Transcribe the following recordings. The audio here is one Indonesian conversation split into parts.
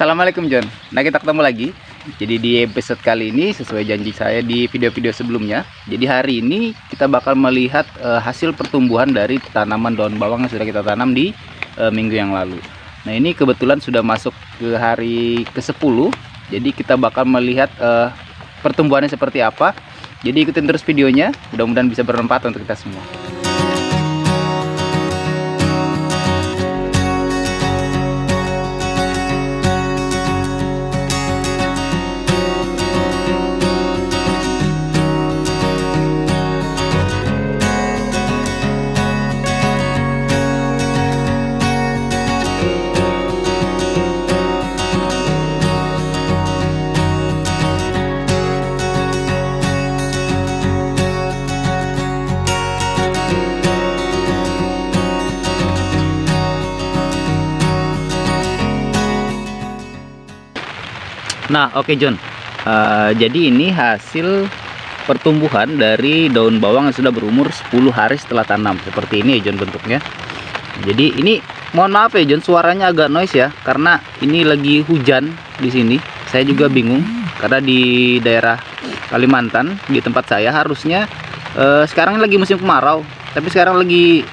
Assalamualaikum John. Nah, kita ketemu lagi. Jadi di episode kali ini sesuai janji saya di video-video sebelumnya. Jadi hari ini kita bakal melihat hasil pertumbuhan dari tanaman daun bawang yang sudah kita tanam di minggu yang lalu. Nah, ini kebetulan sudah masuk ke hari ke-10. Jadi kita bakal melihat pertumbuhannya seperti apa. Jadi ikutin terus videonya. Mudah-mudahan bisa bermanfaat untuk kita semua. Nah, oke John. Jadi ini hasil pertumbuhan dari daun bawang yang sudah berumur 10 hari setelah tanam. Seperti ini ya John bentuknya. Jadi ini mohon maaf ya John, suaranya agak noise ya, karena ini lagi hujan di sini. Saya juga bingung karena di daerah Kalimantan di tempat saya harusnya sekarang lagi musim kemarau, tapi sekarang lagi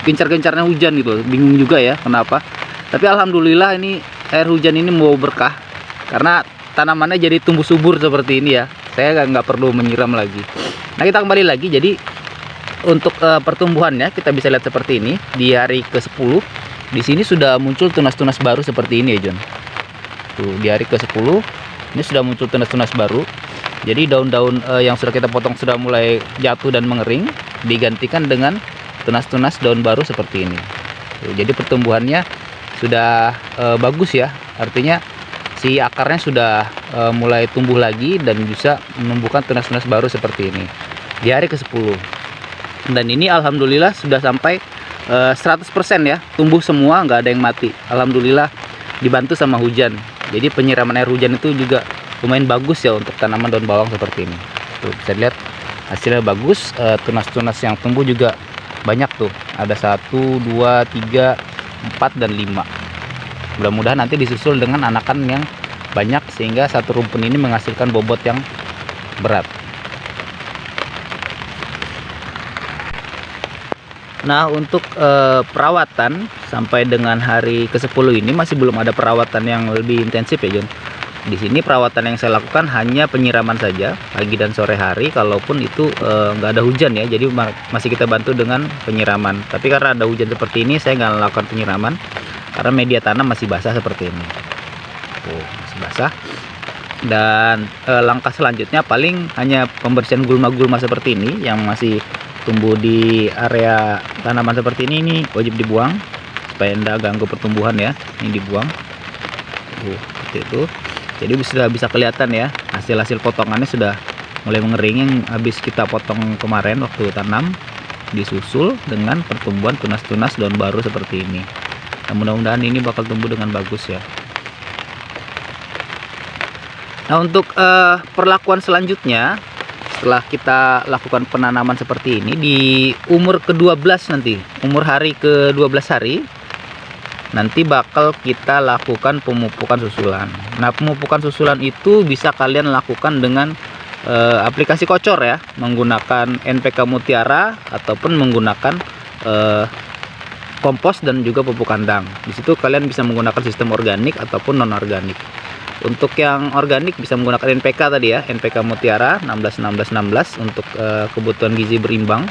gencar-gencarnya hujan gitu. Bingung juga ya kenapa. Tapi alhamdulillah ini air hujan ini mau berkah, karena tanamannya jadi tumbuh subur seperti ini ya. Saya nggak perlu menyiram lagi. Nah, kita kembali lagi. Jadi untuk pertumbuhannya kita bisa lihat seperti ini. Di hari ke-10 di sini sudah muncul tunas-tunas baru seperti ini ya John. Tuh, di hari ke-10 ini sudah muncul tunas-tunas baru. Jadi daun-daun yang sudah kita potong sudah mulai jatuh dan mengering, digantikan dengan tunas-tunas daun baru seperti ini. Tuh, jadi pertumbuhannya sudah bagus ya. Artinya si akarnya sudah mulai tumbuh lagi dan bisa menumbuhkan tunas-tunas baru seperti ini di hari ke-10. Dan ini alhamdulillah sudah sampai 100% ya, tumbuh semua, nggak ada yang mati. Alhamdulillah dibantu sama hujan. Jadi penyiraman air hujan itu juga lumayan bagus ya untuk tanaman daun bawang seperti ini. Tuh, bisa lihat hasilnya bagus. Tunas-tunas yang tumbuh juga banyak tuh. Ada 1, 2, 3, 4 dan 5. Mudah-mudahan nanti disusul dengan anakan yang banyak sehingga satu rumpun ini menghasilkan bobot yang berat. Nah, untuk perawatan sampai dengan hari ke-10 ini masih belum ada perawatan yang lebih intensif ya John. Di sini perawatan yang saya lakukan hanya penyiraman saja pagi dan sore hari, kalaupun itu nggak ada hujan ya. Jadi masih kita bantu dengan penyiraman. Tapi karena ada hujan seperti ini saya nggak melakukan penyiraman, karena media tanam masih basah seperti ini. Tuh, masih basah. Dan langkah selanjutnya paling hanya pembersihan gulma-gulma seperti ini yang masih tumbuh di area tanaman seperti ini wajib dibuang supaya tidak ganggu pertumbuhan ya. Ini dibuang. Seperti itu. Jadi sudah bisa kelihatan ya, hasil-hasil potongannya sudah mulai mengering yang habis kita potong kemarin waktu tanam, disusul dengan pertumbuhan tunas-tunas daun baru seperti ini. Nah, mudah-mudahan ini bakal tumbuh dengan bagus ya. Nah, untuk perlakuan selanjutnya setelah kita lakukan penanaman seperti ini di umur ke-12 nanti, umur hari ke-12 hari nanti bakal kita lakukan pemupukan susulan. Nah, pemupukan susulan itu bisa kalian lakukan dengan aplikasi Kocor ya, menggunakan NPK Mutiara ataupun menggunakan kompos dan juga pupuk kandang. Di situ kalian bisa menggunakan sistem organik ataupun non organik. Untuk yang organik bisa menggunakan NPK tadi ya, NPK Mutiara 16 untuk kebutuhan gizi berimbang,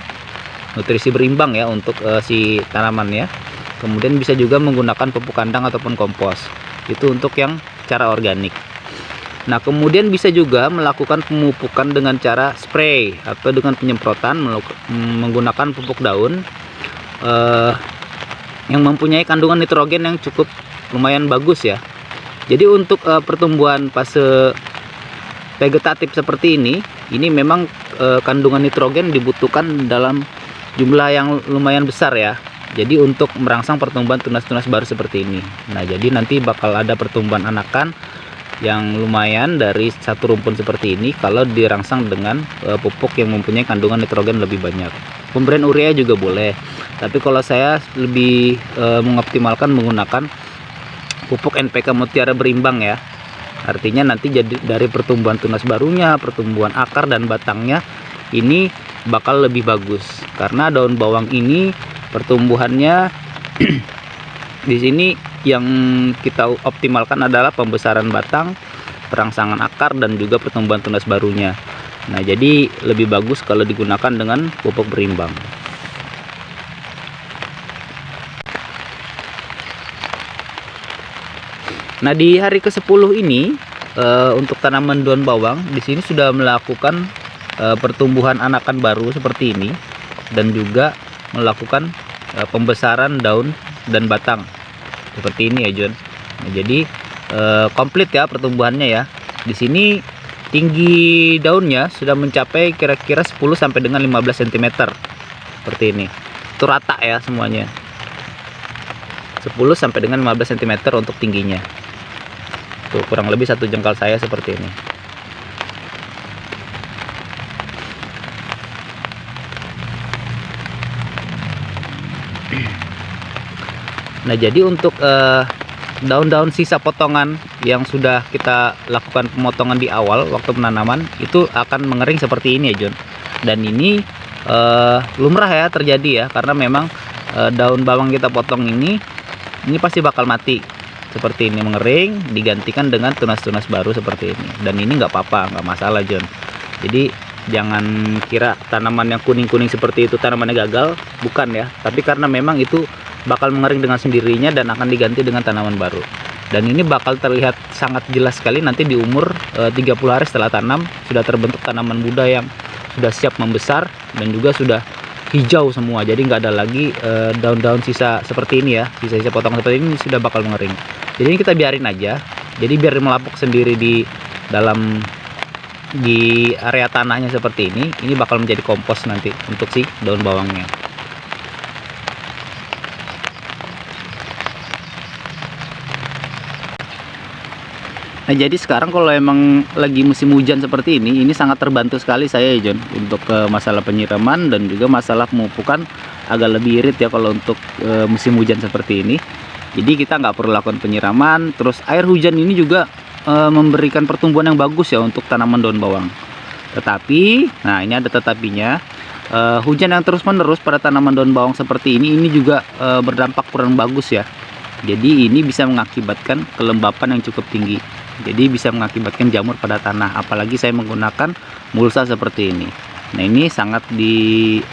nutrisi berimbang ya untuk si tanamannya. Kemudian bisa juga menggunakan pupuk kandang ataupun kompos. Itu untuk yang cara organik. Nah, kemudian bisa juga melakukan pemupukan dengan cara spray atau dengan penyemprotan menggunakan pupuk daun yang mempunyai kandungan nitrogen yang cukup lumayan bagus ya. Jadi untuk pertumbuhan fase vegetatif seperti ini memang kandungan nitrogen dibutuhkan dalam jumlah yang lumayan besar ya. Jadi untuk merangsang pertumbuhan tunas-tunas baru seperti ini. Nah, jadi nanti bakal ada pertumbuhan anakan yang lumayan dari satu rumpun seperti ini kalau dirangsang dengan pupuk yang mempunyai kandungan nitrogen lebih banyak. Pemberian urea juga boleh, tapi kalau saya lebih mengoptimalkan menggunakan pupuk NPK Mutiara Berimbang ya. Artinya nanti jadi dari pertumbuhan tunas barunya, pertumbuhan akar dan batangnya ini bakal lebih bagus, karena daun bawang ini pertumbuhannya di sini yang kita optimalkan adalah pembesaran batang, perangsangan akar dan juga pertumbuhan tunas barunya. Nah, jadi lebih bagus kalau digunakan dengan pupuk berimbang. Nah, di hari ke-10 ini untuk tanaman daun bawang di sini sudah melakukan pertumbuhan anakan baru seperti ini, dan juga melakukan pembesaran daun dan batang seperti ini ya John. Nah, jadi komplit ya pertumbuhannya ya. Di sini tinggi daunnya sudah mencapai kira-kira 10 sampai dengan 15 cm seperti ini. Itu rata ya semuanya. 10 sampai dengan 15 cm untuk tingginya. Tuh, kurang lebih 1 jengkal saya seperti ini. Nah, jadi untuk daun-daun sisa potongan yang sudah kita lakukan pemotongan di awal waktu penanaman itu akan mengering seperti ini ya John. Dan ini lumrah ya terjadi ya, karena memang daun bawang kita potong ini pasti bakal mati seperti ini, mengering digantikan dengan tunas-tunas baru seperti ini. Dan ini nggak apa-apa, nggak masalah John. Jadi jangan kira tanaman yang kuning-kuning seperti itu tanamannya gagal, bukan ya. Tapi karena memang itu bakal mengering dengan sendirinya dan akan diganti dengan tanaman baru. Dan ini bakal terlihat sangat jelas sekali nanti di umur 30 hari setelah tanam sudah terbentuk tanaman muda yang sudah siap membesar dan juga sudah hijau semua. Jadi nggak ada lagi daun-daun sisa seperti ini ya, sisa-sisa potongan seperti ini sudah bakal mengering. Jadi ini kita biarin aja. Jadi biar melapuk sendiri di area tanahnya seperti ini bakal menjadi kompos nanti untuk si daun bawangnya. Nah, jadi sekarang kalau emang lagi musim hujan seperti ini sangat terbantu sekali saya ya John, untuk masalah penyiraman dan juga masalah pemupukan agak lebih irit ya kalau untuk musim hujan seperti ini. Jadi kita nggak perlu lakukan penyiraman, terus air hujan ini juga memberikan pertumbuhan yang bagus ya untuk tanaman daun bawang. Tetapi, nah ini ada tetapinya, hujan yang terus-menerus pada tanaman daun bawang seperti ini juga berdampak kurang bagus ya. Jadi ini bisa mengakibatkan kelembapan yang cukup tinggi. Jadi bisa mengakibatkan jamur pada tanah, apalagi saya menggunakan mulsa seperti ini. Nah, ini sangat ini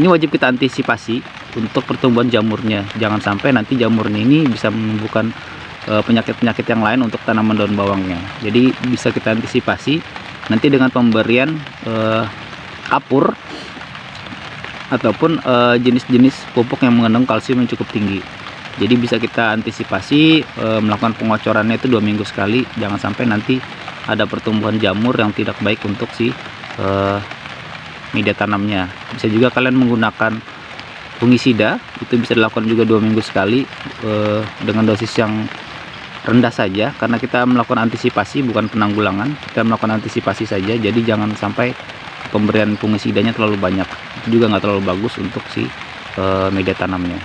wajib kita antisipasi untuk pertumbuhan jamurnya. Jangan sampai nanti jamurnya ini bisa menimbulkan penyakit-penyakit yang lain untuk tanaman daun bawangnya. Jadi bisa kita antisipasi nanti dengan pemberian kapur ataupun jenis-jenis pupuk yang mengandung kalsium yang cukup tinggi. Jadi bisa kita antisipasi melakukan pengocorannya itu 2 minggu sekali. Jangan sampai nanti ada pertumbuhan jamur yang tidak baik untuk si media tanamnya. Bisa juga kalian menggunakan fungisida, itu bisa dilakukan juga 2 minggu sekali dengan dosis yang rendah saja, karena kita melakukan antisipasi bukan penanggulangan. Kita melakukan antisipasi saja, jadi jangan sampai pemberian fungisidanya terlalu banyak. Itu juga nggak terlalu bagus untuk si media tanamnya.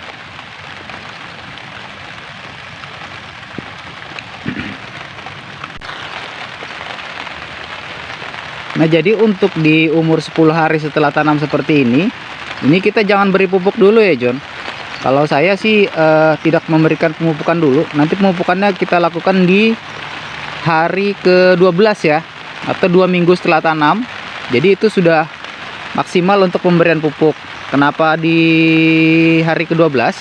Nah, jadi untuk di umur 10 hari setelah tanam seperti ini kita jangan beri pupuk dulu ya John. Kalau saya sih tidak memberikan pemupukan dulu. Nanti pemupukannya kita lakukan di hari ke-12 ya, atau 2 minggu setelah tanam. Jadi itu sudah maksimal untuk pemberian pupuk. Kenapa di hari ke-12?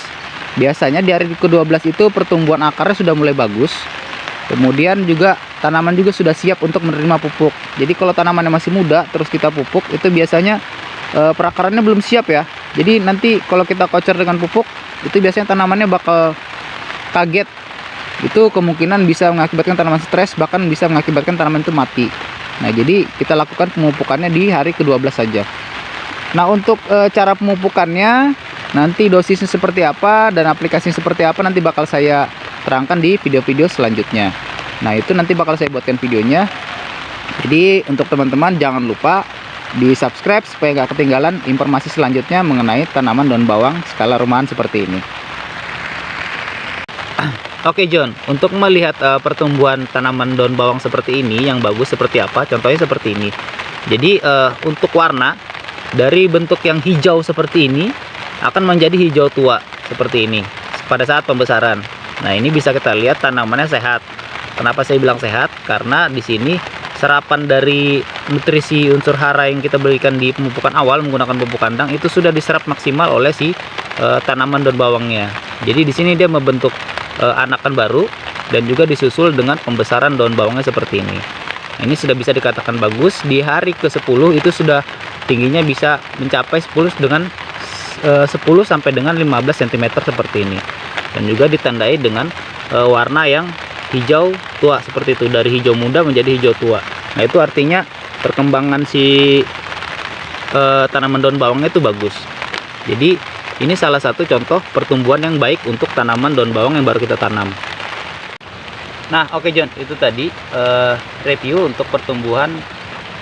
Biasanya di hari ke-12 itu pertumbuhan akarnya sudah mulai bagus. Kemudian juga tanaman juga sudah siap untuk menerima pupuk. Jadi kalau tanamannya masih muda terus kita pupuk, itu biasanya perakarannya belum siap ya. Jadi nanti kalau kita kocor dengan pupuk, itu biasanya tanamannya bakal kaget. Itu kemungkinan bisa mengakibatkan tanaman stres, bahkan bisa mengakibatkan tanaman itu mati. Nah, jadi kita lakukan pemupukannya di hari ke-12 saja. Nah, untuk cara pemupukannya nanti dosisnya seperti apa dan aplikasinya seperti apa nanti bakal saya terangkan di video-video selanjutnya. Nah, itu nanti bakal saya buatkan videonya. Jadi untuk teman-teman jangan lupa di subscribe supaya nggak ketinggalan informasi selanjutnya mengenai tanaman daun bawang skala rumahan seperti ini. Oke John, untuk melihat pertumbuhan tanaman daun bawang seperti ini yang bagus seperti apa, contohnya seperti ini. Jadi untuk warna dari bentuk yang hijau seperti ini akan menjadi hijau tua seperti ini pada saat pembesaran. Nah, ini bisa kita lihat tanamannya sehat. Kenapa saya bilang sehat? Karena di sini serapan dari nutrisi unsur hara yang kita berikan di pemupukan awal menggunakan pupuk kandang itu sudah diserap maksimal oleh si tanaman daun bawangnya. Jadi di sini dia membentuk anakan baru dan juga disusul dengan pembesaran daun bawangnya seperti ini. Nah, ini sudah bisa dikatakan bagus. Di hari ke-10 itu sudah tingginya bisa mencapai 10 sampai dengan 15 cm seperti ini. Dan juga ditandai dengan warna yang hijau tua seperti itu, dari hijau muda menjadi hijau tua. Nah, itu artinya perkembangan si tanaman daun bawangnya itu bagus. Jadi ini salah satu contoh pertumbuhan yang baik untuk tanaman daun bawang yang baru kita tanam. Nah, oke John, itu tadi review untuk pertumbuhan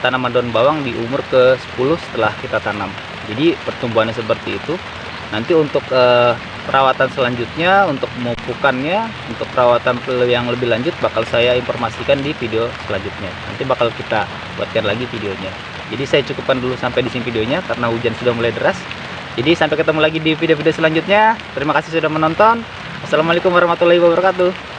tanaman daun bawang di umur ke-10 setelah kita tanam. Jadi pertumbuhannya seperti itu. Nanti untuk perawatan selanjutnya, untuk pemupukannya, untuk perawatan yang lebih lanjut bakal saya informasikan di video selanjutnya. Nanti bakal kita buatkan lagi videonya. Jadi saya cukupkan dulu sampai di sini videonya karena hujan sudah mulai deras. Jadi sampai ketemu lagi di video-video selanjutnya. Terima kasih sudah menonton. Assalamualaikum warahmatullahi wabarakatuh.